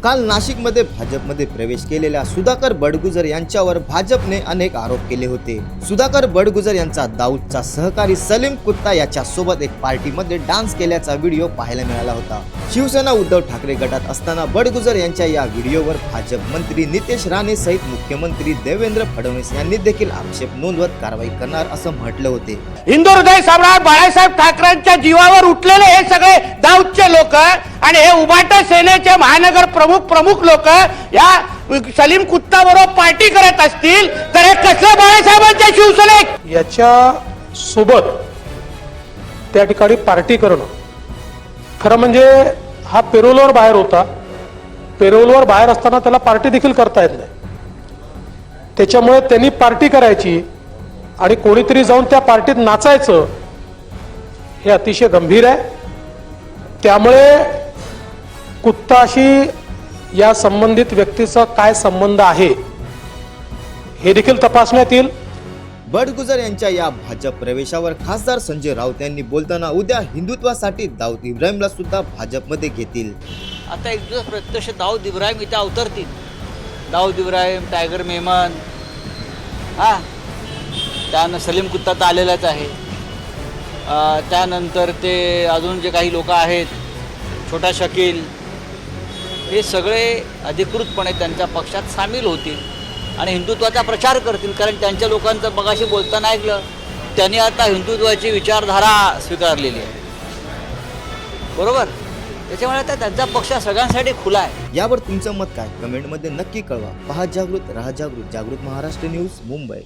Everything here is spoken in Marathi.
काल नाशिकमध्ये भाजपमध्ये प्रवेश केलेल्या सुधाकर बडगुजर यांच्यावर भाजपने अनेक आरोप केले होते। सुधाकर बडगुजर यांचा दाऊदचा सहकारी सलीम कुत्ता याच्या सोबत एक पार्टीमध्ये डान्स केल्याचा व्हिडिओ पाहायला मिळाला होता। शिवसेना उद्धव ठाकरे गटात असताना बडगुजर यांच्या या व्हिडिओवर भाजप मंत्री नितेश राणे सहित मुख्यमंत्री देवेंद्र फडणवीस यांनी देखील आक्षेप नोंदवत कारवाई करणार असं म्हटलं होते। हिंदू हृदय सम्राट बाळासाहेब ठाकरेंच्या जीवावर उठलेले हे सगळे दाऊदचे लोक आणि हे उभाटा सेनेचे महानगर प्रमुख लोक या सलीम कुत्ता बरोबर पार्टी करत असतील तर हे कसं बाळासाहेबांच्या शिवसेनेत याच्या सोबत त्या ठिकाणी पार्टी करणं खरं म्हणजे हा पेरोलवर बाहेर होता। पेरोलवर बाहेर असताना त्याला पार्टी देखील करता येत नाही। त्याच्यामुळे त्यांनी पार्टी करायची आणि कोणीतरी जाऊन त्या पार्टीत नाचायचं हे अतिशय गंभीर आहे। त्यामुळे कुत्ताशी या संबंधित व्यक्तीचा काय संबंध आहे हे देखील तपासण्यात येईल। बडगुजर यांच्या या भाजप प्रवेशावर खासदार संजय राऊत यांनी बोलताना उद्या हिंदुत्वासाठी दाऊद इब्राहिमला सुद्धा भाजपमध्ये घेतील। आता एक दिवस प्रत्यक्ष दाऊद इब्राहिम इथे अवतरतील। दाऊद इब्राहिम, टायगर मेमन, त्यानं सलीम कुत्ता तर आलेलाच आहे। त्यानंतर ते अजून जे काही लोक आहेत, छोटा शकील, हे सगळे अधिकृतपणे त्यांच्या पक्षात सामील होतील आणि हिंदुत्वाचा प्रचार करतील। कारण त्यांच्या लोकांचं मगाशी बोलताना ऐकलं, त्यांनी आता हिंदुत्वाची विचारधारा स्वीकारलेली आहे, बरोबर। त्याच्यामुळे आता त्यांचा पक्ष सगळ्यांसाठी खुला आहे। यावर तुमचं मत काय कमेंटमध्ये नक्की कळवा। पहा जागृत, रहा जागृत, जागृत महाराष्ट्र न्यूज, मुंबई।